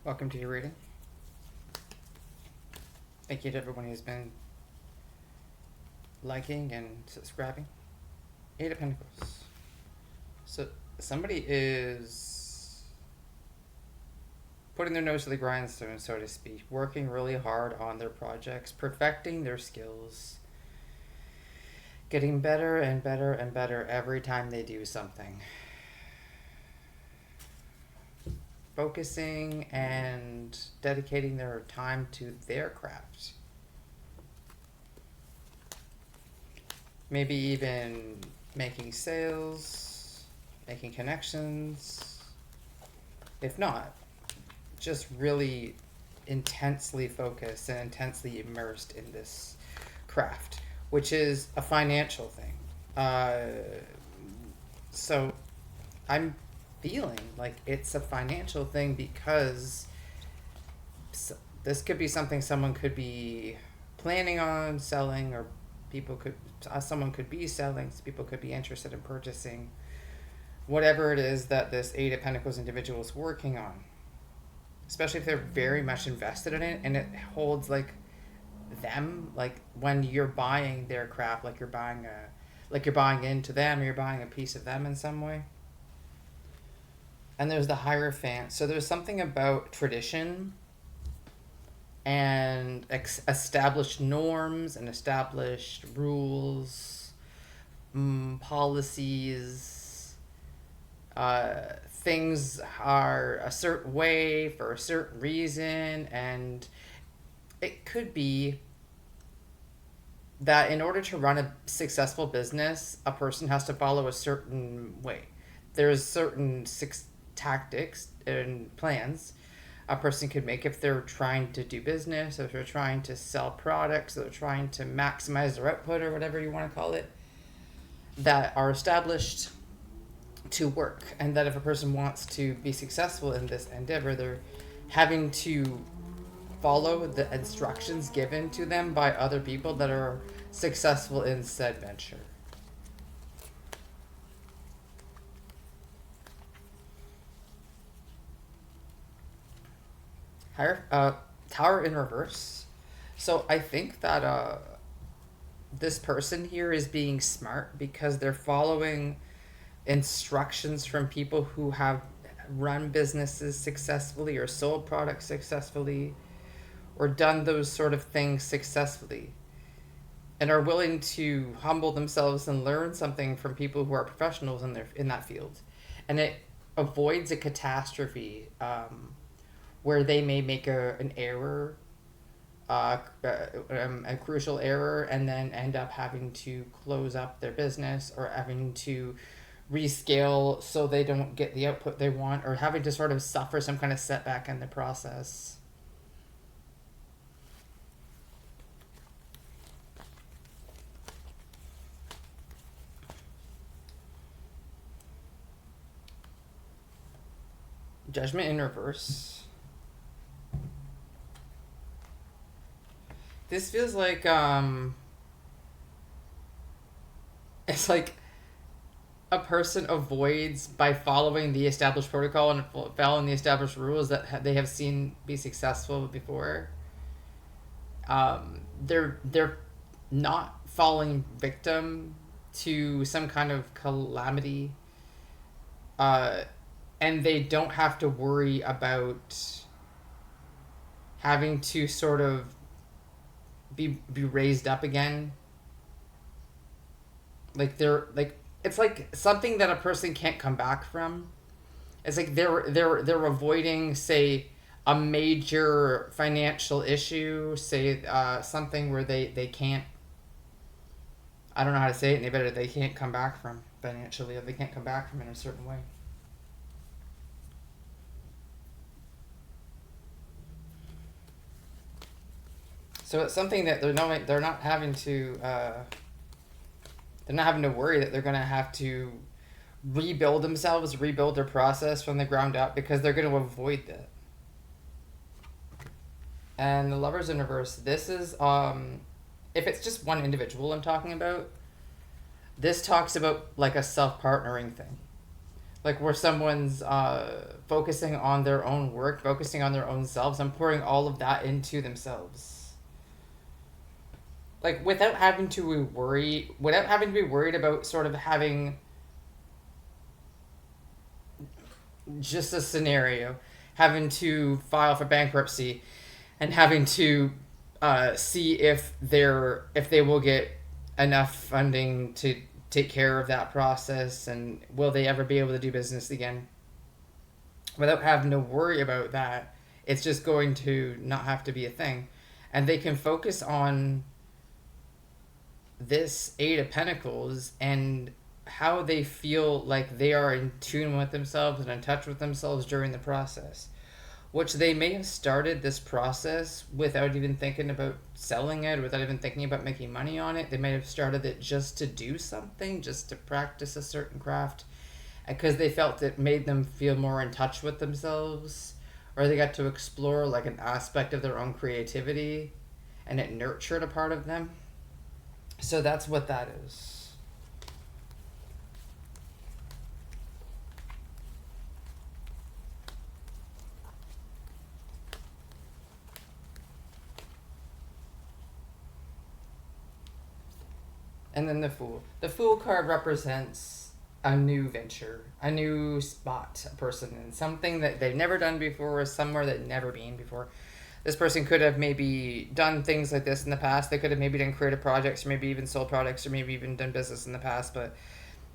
Welcome to your reading. Thank you to everyone who's been liking and subscribing. Eight of Pentacles. So somebody is putting their nose to the grindstone, so to speak, working really hard on their projects, perfecting their skills, getting better and better and better every time they do something. Focusing and dedicating their time to their craft. Maybe even making sales, making connections. If not, just really intensely focused and intensely immersed in this craft, which is a financial thing. So I'm feeling like it's a financial thing because this could be something someone could be planning on selling, or someone could be selling, so people could be interested in purchasing whatever it is that this Eight of Pentacles individual is working on, especially if they're very much invested in it and it holds like them, like when you're buying their craft, like you're buying into them, or you're buying a piece of them in some way. And there's the Hierophant. So there's something about tradition and established norms and established rules, policies. Things are a certain way for a certain reason, and it could be that in order to run a successful business, a person has to follow a certain way. There's certain tactics and plans a person could make if they're trying to do business, if they're trying to sell products, if they're trying to maximize their output, or whatever you want to call it, that are established to work. And that if a person wants to be successful in this endeavor, they're having to follow the instructions given to them by other people that are successful in said venture. Tower in reverse. So I think that this person here is being smart because they're following instructions from people who have run businesses successfully, or sold products successfully, or done those sort of things successfully, and are willing to humble themselves and learn something from people who are professionals in that field. And it avoids a catastrophe where they may make an error, a crucial error, and then end up having to close up their business, or having to rescale so they don't get the output they want, or having to sort of suffer some kind of setback in the process. Judgment in reverse. This feels like it's like a person avoids, by following the established protocol and following the established rules that they have seen be successful before. They're not falling victim to some kind of calamity, and they don't have to worry about having to sort of be raised up again. Like it's like something that a person can't come back from. It's like they're avoiding, say, a major financial issue, say something where they can't, I don't know how to say it any better, they can't come back from financially, or they can't come back from in a certain way. So it's something that they're not having to worry that they're going to have to rebuild themselves, rebuild their process from the ground up, because they're going to avoid that. And the Lovers in reverse, this is if it's just one individual I'm talking about, this talks about like a self-partnering thing. Like where someone's focusing on their own work, focusing on their own selves, and pouring all of that into themselves. Like without having to be worried about sort of having just a scenario, having to file for bankruptcy, and having to see if they will get enough funding to take care of that process, and will they ever be able to do business again. Without having to worry about that, it's just going to not have to be a thing, and they can focus on this Eight of Pentacles and how they feel like they are in tune with themselves and in touch with themselves during the process, which they may have started this process without even thinking about selling it, without even thinking about making money on it. They may have started it just to do something, just to practice a certain craft, because they felt it made them feel more in touch with themselves, or they got to explore like an aspect of their own creativity, and it nurtured a part of them. So that's what that is. And then the Fool. The Fool card represents a new venture, a new spot, a person in something that they've never done before, or somewhere they've never been before. This person could have maybe done things like this in the past. They could have maybe done creative projects, or maybe even sold products, or maybe even done business in the past. But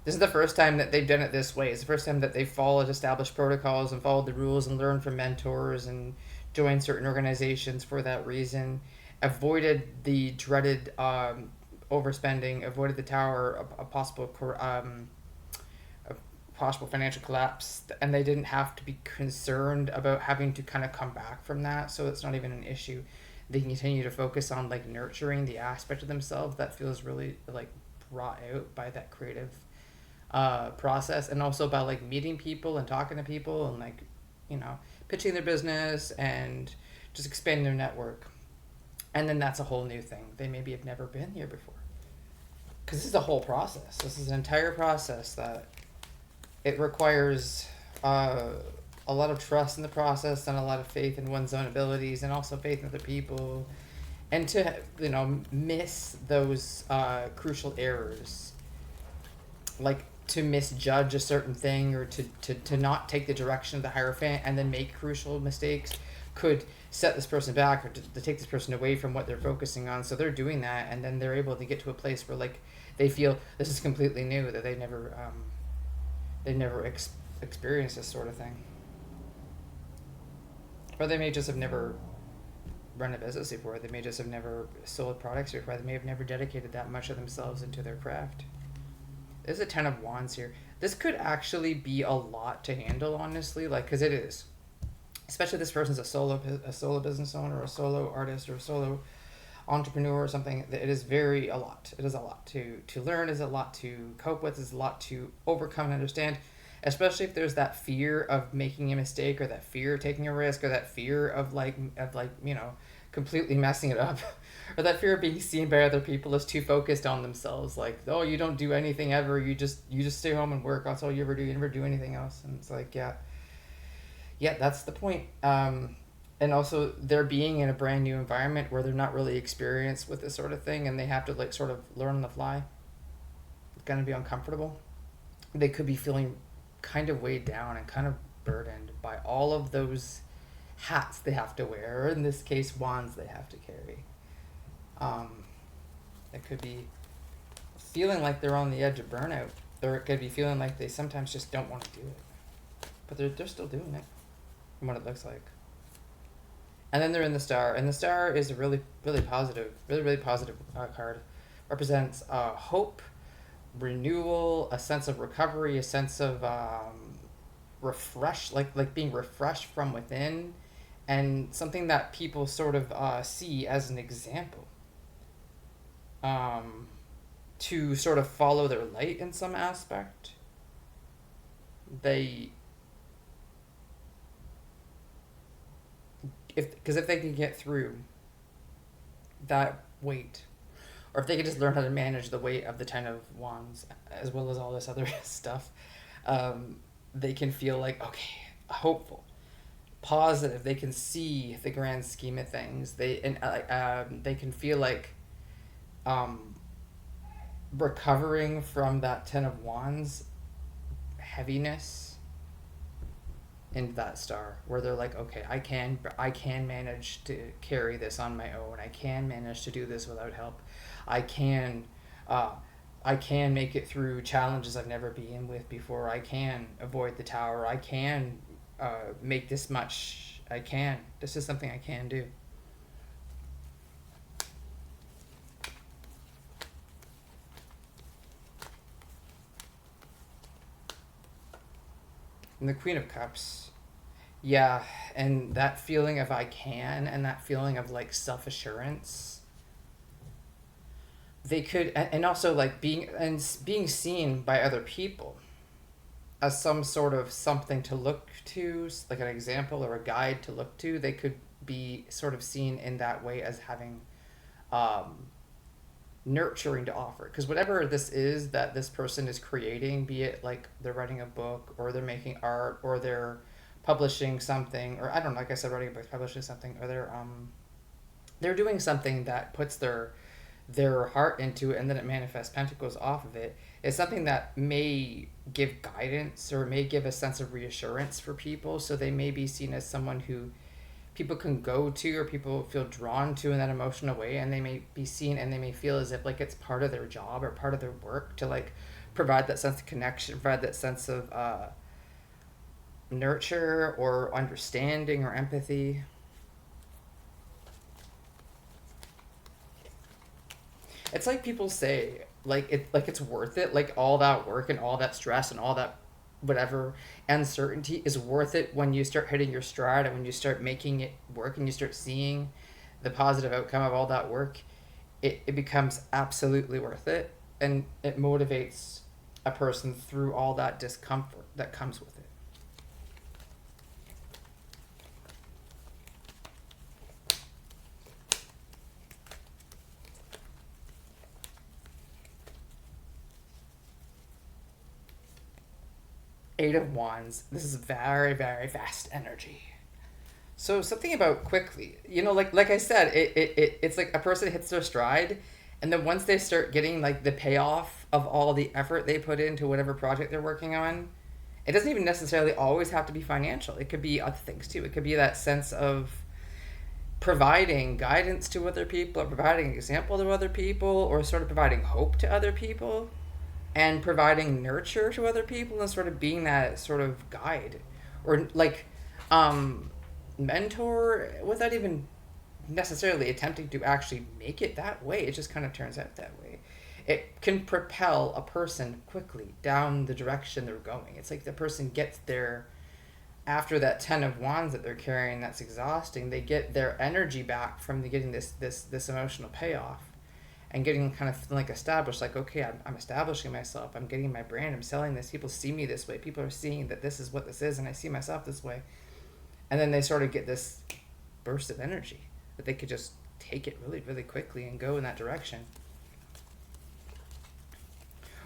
this is the first time that they've done it this way. It's the first time that they've followed established protocols and followed the rules and learned from mentors and joined certain organizations for that reason. Avoided the dreaded overspending, avoided the tower, a possible financial collapse, and they didn't have to be concerned about having to kind of come back from that. So it's not even an issue. They continue to focus on like nurturing the aspect of themselves that feels really like brought out by that creative process, and also by like meeting people and talking to people and like, you know, pitching their business and just expanding their network. And then that's a whole new thing. They maybe have never been here before. Because this is a whole process. This is an entire process that it requires a lot of trust in the process, and a lot of faith in one's own abilities, and also faith in other people, and to, you know, miss those crucial errors, like to misjudge a certain thing, or to not take the direction of the Hierophant and then make crucial mistakes, could set this person back, or to take this person away from what they're focusing on. So they're doing that, and then they're able to get to a place where like they feel this is completely new, that they've never experienced this sort of thing. Or they may just have never run a business before. They may just have never sold products before. They may have never dedicated that much of themselves into their craft. There's a Ten of Wands here. This could actually be a lot to handle, honestly, like, because it is. Especially if this person's a solo business owner, or a solo artist, or a solo entrepreneur or something. It is a lot. It is a lot to learn. It is a lot to cope with. It is a lot to overcome and understand. Especially if there's that fear of making a mistake, or that fear of taking a risk, or that fear of like you know, completely messing it up, or that fear of being seen by other people as too focused on themselves. Like, oh, you don't do anything ever. You just stay home and work. That's all you ever do. You never do anything else. And it's like, yeah, that's the point. And also they're being in a brand new environment where they're not really experienced with this sort of thing, and they have to like sort of learn on the fly. It's gonna be uncomfortable. They could be feeling kind of weighed down and kind of burdened by all of those hats they have to wear, or in this case, wands they have to carry. It could be feeling like they're on the edge of burnout, or it could be feeling like they sometimes just don't want to do it, but they're still doing it, from what it looks like. And then they're in the Star, and the Star is a really positive card. Represents hope, renewal, a sense of recovery, a sense of like being refreshed from within, and something that people sort of see as an example, to sort of follow their light in some aspect. Because if they can get through that weight, or if they could just learn how to manage the weight of the Ten of Wands, as well as all this other stuff, they can feel like, okay, hopeful, positive. They can see the grand scheme of things. They can feel like um, recovering from that Ten of Wands heaviness into that Star, where they're like, okay, I can manage to carry this on my own. I can manage to do this without help. I can uh, I can make it through challenges I've never been with before. I can avoid the tower. I can make this much. I can. This is something I can do. And the Queen of Cups, yeah, and that feeling of I can, and that feeling of like self assurance. They could, and also like being seen by other people as some sort of something to look to, like an example or a guide to look to. They could be sort of seen in that way as having um, nurturing to offer. Because whatever this is that this person is creating, be it like they're writing a book or they're making art or they're publishing something, or I don't know, like I said, writing a book, publishing something, or they're doing something that puts their heart into it, and then it manifests pentacles off of it. It's something that may give guidance or may give a sense of reassurance for people, so they may be seen as someone who people can go to or people feel drawn to in that emotional way, and they may be seen and they may feel as if like it's part of their job or part of their work to like provide that sense of connection, provide that sense of nurture or understanding or empathy. It's like people say, like it's worth it, like all that work and all that stress and all that whatever uncertainty is worth it when you start hitting your stride and when you start making it work and you start seeing the positive outcome of all that work. It becomes absolutely worth it, and it motivates a person through all that discomfort that comes with it. Eight of Wands. This is very, very fast energy. So something about quickly, like I said, it's like a person hits their stride, and then once they start getting like the payoff of all the effort they put into whatever project they're working on, it doesn't even necessarily always have to be financial. It could be other things too. It could be that sense of providing guidance to other people, or providing an example to other people, or sort of providing hope to other people, and providing nurture to other people, and sort of being that sort of guide or like mentor without even necessarily attempting to actually make it that way. It just kind of turns out that way. It can propel a person quickly down the direction they're going. It's like the person gets there after that Ten of Wands that they're carrying that's exhausting. They get their energy back from getting this emotional payoff and getting kind of like established, like, okay, I'm establishing myself, I'm getting my brand, I'm selling this, people see me this way, people are seeing that this is what this is, and I see myself this way. And then they sort of get this burst of energy that they could just take it really, really quickly and go in that direction.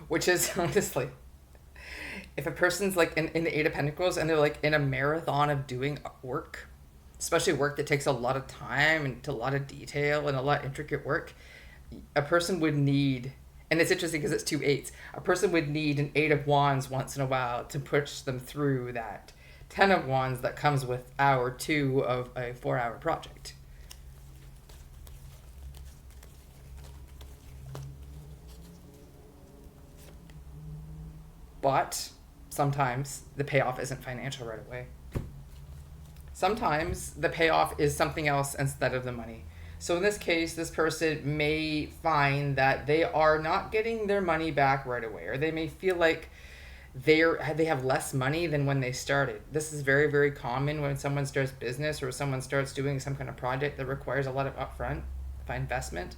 Which is, honestly, if a person's like in the Eight of Pentacles and they're like in a marathon of doing work, especially work that takes a lot of time and a lot of detail and a lot of intricate work, a person would need, and it's interesting because it's two eights, a person would need an Eight of Wands once in a while to push them through that Ten of Wands that comes with hour two of a 4-hour project. But sometimes the payoff isn't financial right away. Sometimes the payoff is something else instead of the money. So in this case, this person may find that they are not getting their money back right away, or they may feel like they have less money than when they started. This is very, very common when someone starts business or someone starts doing some kind of project that requires a lot of upfront investment,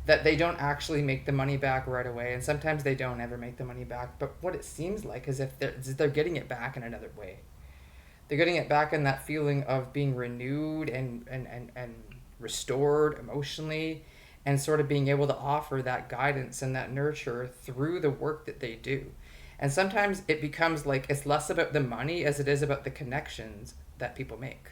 that they don't actually make the money back right away, and sometimes they don't ever make the money back. But what it seems like is if they're getting it back in another way. They're getting it back in that feeling of being renewed and restored emotionally, and sort of being able to offer that guidance and that nurture through the work that they do. And sometimes it becomes like it's less about the money as it is about the connections that people make.